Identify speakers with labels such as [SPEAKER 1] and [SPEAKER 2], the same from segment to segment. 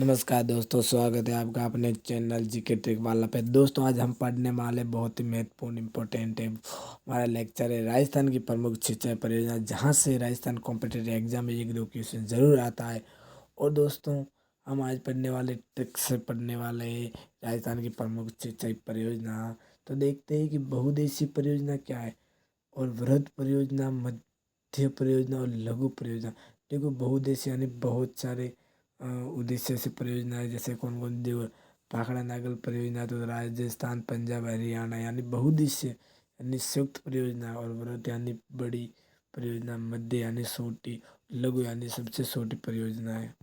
[SPEAKER 1] नमस्कार दोस्तों, स्वागत है आपका अपने चैनल जीके ट्रिक वाला पे। दोस्तों, आज हम पढ़ने वाले बहुत ही महत्वपूर्ण इम्पोर्टेंट है हमारा लेक्चर है राजस्थान की प्रमुख सिंचाई परियोजना, जहां से राजस्थान कॉम्पिटेटिव एग्जाम में एक दो क्वेश्चन जरूर आता है। और दोस्तों, हम आज पढ़ने वाले ट्रिक से पढ़ने वाले हैं राजस्थान की प्रमुख सिंचाई परियोजना। तो देखते हैं कि बहुउद्देशीय परियोजना क्या है और वृहद परियोजना, मध्य परियोजना और लघु परियोजना। देखो, बहुउद्देशीय यानी बहुत सारे उद्देश्य से परियोजना है। जैसे कौन कौन देखो, भाखड़ा नागल परियोजना तो राजस्थान पंजाब हरियाणा यानी बहुउद्देशीय यानी संयुक्त परियोजना, और वृहद यानी बड़ी परियोजना, मध्य यानी छोटी, लघु यानी सबसे छोटी परियोजना है।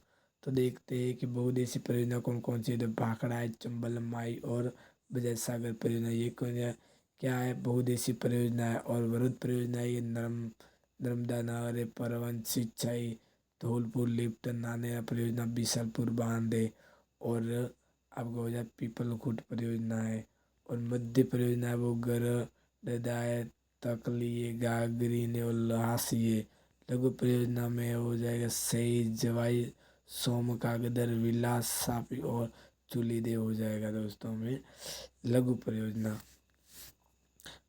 [SPEAKER 1] तो देखते हैं कि बहुउद्देशीय परियोजना कौन कौन सी है। तो भाखड़ा है, चंबल माई और बजाय सागर परियोजना, ये कौन है, क्या है, बहुउद्देशीय परियोजना है। और वृहद परियोजना ये नर्मदा नहर है, परवन सिंचाई, धौलपुर लिफ्ट, नानेरा परियोजना, बीसलपुर बांध है। और आपको हो जाए पीपलखुट परियोजना है। और मध्य परियोजना है वो गरडदा है, तकली है, गागरी ने और लहासी है। लघु परियोजना में हो जाएगा सही जवाई, सोम कागदर, विलास सापी और चुलीदेव हो जाएगा दोस्तों में लघु परियोजना।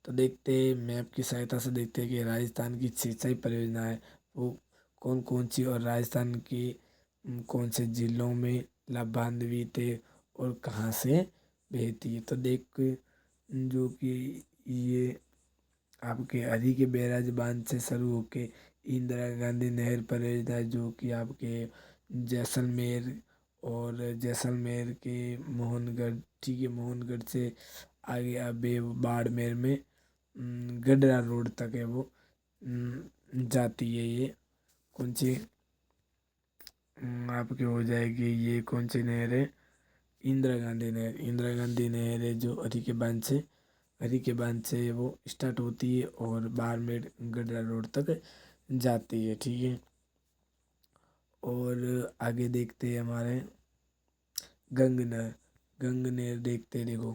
[SPEAKER 1] तो देखते हैं, मैप की सहायता से देखते हैं कि राजस्थान की सिंचाई परियोजना है वो कौन कौन सी, और राजस्थान के कौन से जिलों में लाभान्वित है और कहाँ से बहती है। तो देख, जो कि ये आपके हरी के बैराज बांध से शुरू होके इंदिरा गांधी नहर परियोजना, जो कि आपके जैसलमेर और जैसलमेर के मोहनगढ़, ठीक है, मोहनगढ़ से आगे अबे बाड़मेर में गडरा रोड तक है वो जाती है। ये कौन सी आपके हो जाएगी, ये कौन सी नहर है, इंदिरा गांधी नहर। इंदिरा गांधी नहर है जो हरी के बांध से वो स्टार्ट होती है और बाड़मेर गडरा रोड तक जाती है, ठीक है। और आगे देखते हैं हमारे गंग नहर। गंग नहर देखते हैं, देखो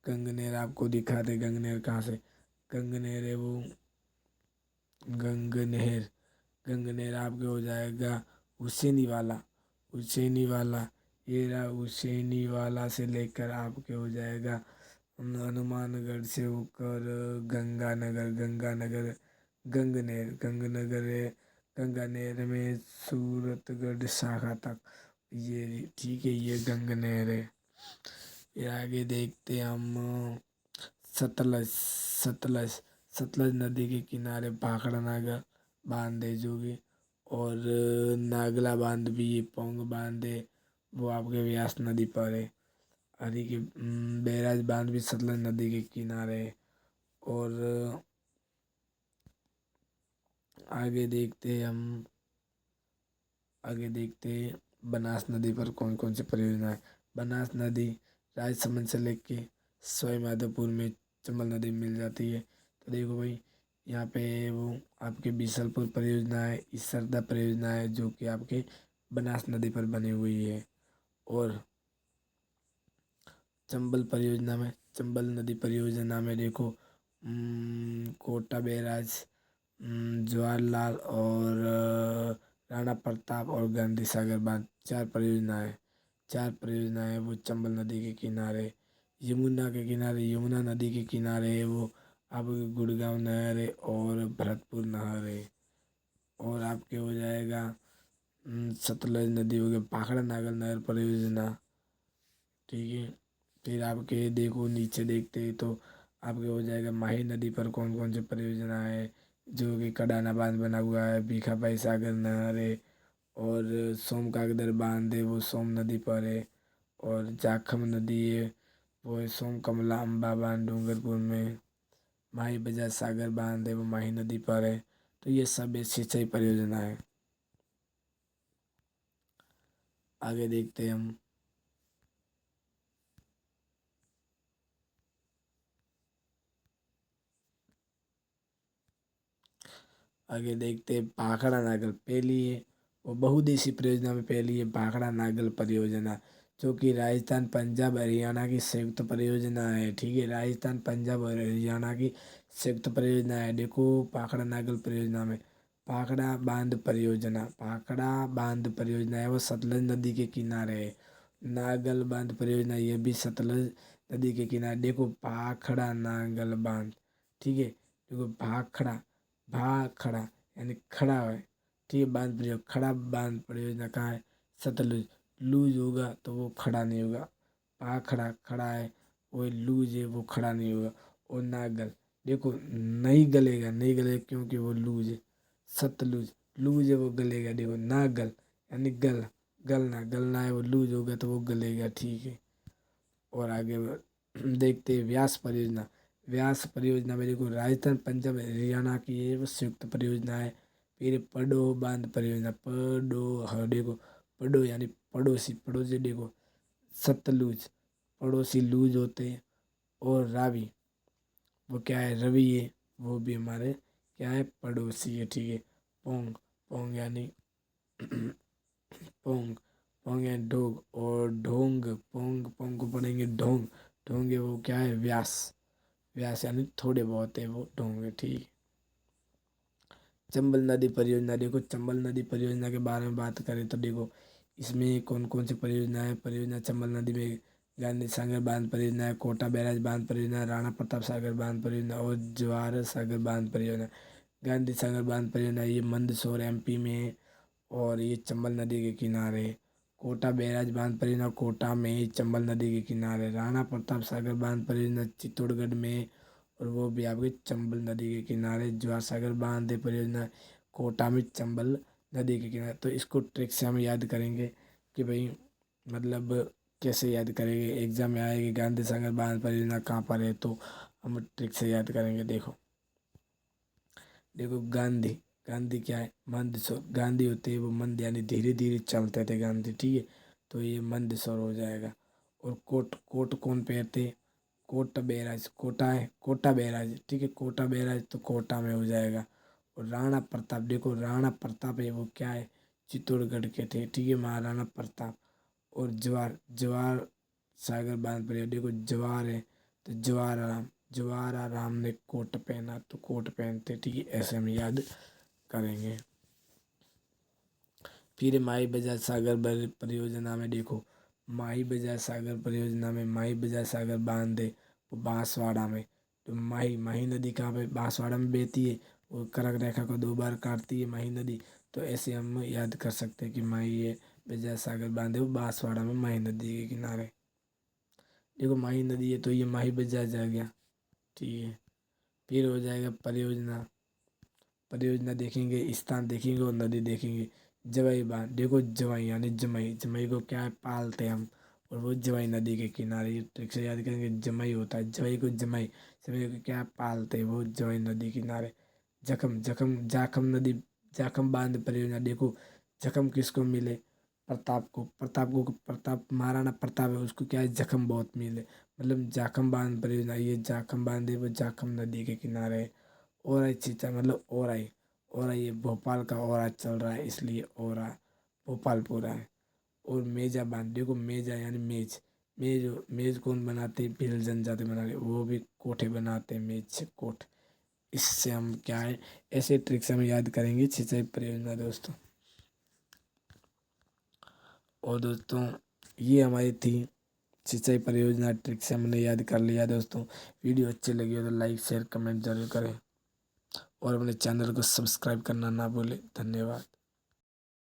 [SPEAKER 1] गंग नहर आपको दिखाते, गंग नहर कहाँ से, गंग नहर है वो गंग नहर। गंग नहर आपके हो जाएगा हुसैनी वाला, हुसैनी वाला, ये रहा हुसैनी वाला से लेकर आपके हो जाएगा हनुमानगढ़ से होकर गंगानगर, गंगानगर गंग नहर, गंग नगर है, गंगा नहर में सूरतगढ़ शाखा तक, ये ठीक है, ये गंग नहर है। ये आगे देखते हैं हम सतलज, सतलज, सतलज नदी के किनारे भाखड़ा नागा बांध है जो कि, और नागला बांध भी है, पोंग बांध है वो आपके व्यास नदी पर है। हरी के बैराज बांध भी सतलज नदी के किनारे है। और आगे देखते हैं हम, आगे देखते हैं बनास नदी पर कौन कौन सी परियोजना है। बनास नदी राजसमंद से लेके सवाई माधोपुर में चंबल नदी में मिल जाती है। तो देखो भाई, यहाँ पे वो आपके बीसलपुर परियोजना है, इसरदा परियोजना है जो कि आपके बनास नदी पर बनी हुई है। और चंबल परियोजना में, चंबल नदी परियोजना में देखो कोटा बैराज, जवाहरलाल और राणा प्रताप और गांधी सागर बांध, चार परियोजनाएं, चार परियोजनाएं वो चंबल नदी के किनारे। यमुना के किनारे, यमुना नदी के किनारे है वो आपके गुड़गांव नहर है और भरतपुर नहर है। और आपके हो जाएगा सतलज नदी हो गया, भाखड़ा नागल नहर परियोजना, ठीक है। फिर आपके देखो नीचे देखते हैं तो आपके हो जाएगा माही नदी पर कौन कौन सी परियोजना है, जो कि कडाना बांध बना हुआ है, भीखाबाई सागर नहर है, और सोम कागदर बांध है वो सोम नदी पर है। और जाखम नदी है वो है सोम कमला अम्बा बांध डूंगरपुर में। माही बजाज सागर बांध है वो माही नदी पर है। तो ये सब है सिंचाई परियोजना है। आगे देखते हैं हम, आगे देखते हैं भाखड़ा नागल पहली है, वो बहुउद्देशीय परियोजना में पहली है भाखड़ा नागल परियोजना, जो कि राजस्थान पंजाब हरियाणा की संयुक्त परियोजना है, ठीक है। राजस्थान पंजाब और हरियाणा की संयुक्त परियोजना है। देखो भाखड़ा नागल परियोजना में भाखड़ा बांध परियोजना है वो सतलज नदी के किनारे है। नागल बांध परियोजना ये भी सतलज नदी के किनारे। देखो भाखड़ा नागल बांध, ठीक है। देखो भाखड़ा, भाखड़ा यानी खड़ा है, ठीक है। बांध परियोजना, खड़ा बांध परियोजना कहाँ है? सतलुज। लूज होगा तो वो खड़ा नहीं होगा। भाखड़ा खड़ा है, वो लूज है, वो खड़ा नहीं होगा। और नागल, देखो नहीं गलेगा, नहीं गलेगा क्योंकि वो लूज है। सतलुज, लूज है वो गलेगा। देखो नागल यानी गलना, गलना है वो लूज होगा तो वो गलेगा, ठीक है। और आगे देखते हैं व्यास परियोजना। व्यास परियोजना में देखो राजस्थान पंजाब हरियाणा की ये वो संयुक्त परियोजना है। फिर पडो बांध परियोजना, पडो, हाँ देखो पडो यानी पड़ोसी, पड़ोसी देखो सतलुज, पड़ोसी लूज होते हैं। और रावी, वो क्या है? रवि है, वो भी हमारे क्या है? पड़ोसी है, ठीक है। पोंग, पोंग यानी पोंग, पोंग यानी ढोंग। और ढोंग, पोंग, पोंग को पढ़ेंगे ढोंग, ढोंग है वो क्या है? व्यास, व्यास यानी थोड़े बहुत है वो ढोंग है, ठीक है। चंबल नदी परियोजना, देखो चंबल नदी परियोजना के बारे में बात करें तो देखो इसमें कौन कौन सी परियोजना है। परियोजना चंबल नदी में गांधी सागर बांध परियोजना है, कोटा बैराज बांध परियोजना, राणा प्रताप सागर बांध परियोजना और जवाहर सागर बांध परियोजना। गांधी सागर बांध परियोजना ये मंदसौर एमपी में है और ये चंबल नदी के किनारे है। कोटा बैराज बांध परियोजना कोटा में ही चंबल नदी के किनारे। राणा प्रताप सागर बांध परियोजना चित्तौड़गढ़ में है और वो भी आपके चंबल नदी के किनारे। जवाहर सागर बांध परियोजना कोटा में चंबल नदी के किनारे। तो इसको ट्रिक से हम याद करेंगे कि भाई मतलब कैसे याद करेंगे, एग्जाम में आएगी गांधी सागर बांध परियोजना कहाँ पर है, तो हम ट्रिक से याद करेंगे। देखो देखो गांधी, गांधी क्या है? मंद स्वर, गांधी होते हैं वो मंद यानी धीरे धीरे चलते थे गांधी, ठीक है। तो ये मंद स्वर हो जाएगा। और कोट, कोट कौन पहनते? कोट बैराज, कोटा है, कोटा बैराज, ठीक है। कोटा बैराज तो कोटा में हो जाएगा। और राणा प्रताप, देखो राणा प्रताप है वो क्या है? चित्तौड़गढ़ के थे, ठीक है, महाराणा प्रताप। और जवाहर, जवाहर सागर बांध पर देखो जवाहर है तो जवाहर, जवाहर राम ने कोट पहना तो कोट पहनते, ठीक है। ऐसे हम याद करेंगे। फिर माही बजाज सागर परियोजना में देखो, माही बजाज सागर परियोजना में माही बजाज सागर बांध है वो बांसवाड़ा में। तो माही, माही नदी कहाँ पे? बांसवाड़ा में बहती है। वो कर्क रेखा को दो बार काटती है माही नदी। तो ऐसे हम याद कर सकते हैं कि माही है बजाज सागर बांध है वो बांसवाड़ा में माही नदी के किनारे। देखो माही नदी है तो ये माही बजाज आ गया, ठीक है। फिर हो जाएगा परियोजना, परियोजना देखेंगे, स्थान देखेंगे और नदी देखेंगे। जवाई बांध, देखो जवाई यानी जमई, जमई को क्या है? पालते हम और वो जवाई नदी के किनारे। ये ट्रिक से याद करेंगे, जमई होता है, जवाई को जमई, जमई को क्या है? पालते हैं, वो जवाई नदी के किनारे। जखम, जखम, जाखम नदी, जाखम बांध परियोजना देखो जखम किसको मिले? प्रताप को, प्रताप को, प्रताप महाराणा प्रताप है उसको क्या है? जखम बहुत मिले, मतलब जाखम बांध परियोजना ये जाखम बांध है वो जाखम नदी के किनारे है। ओराई चीता मतलब ओराई, ओराई ये भोपाल का ओरा चल रहा है इसलिए ओरा भोपाल पूरा है। और मेजा बांध, देखो मेजा यानी मेज, मेज, मेज कौन बनाते हैं? भील जनजाति बना रहे, वो भी कोठे बनाते हैं मेज से, कोठ। इससे हम क्या है ऐसे ट्रिक्स हम याद करेंगे सिंचाई परियोजना दोस्तों। और दोस्तों ये हमारी थी सिंचाई परियोजना ट्रिक से हमने याद कर लिया दोस्तों। वीडियो अच्छी लगी हो तो लाइक शेयर कमेंट जरूर करें और अपने चैनल को सब्सक्राइब करना ना भूलें। धन्यवाद।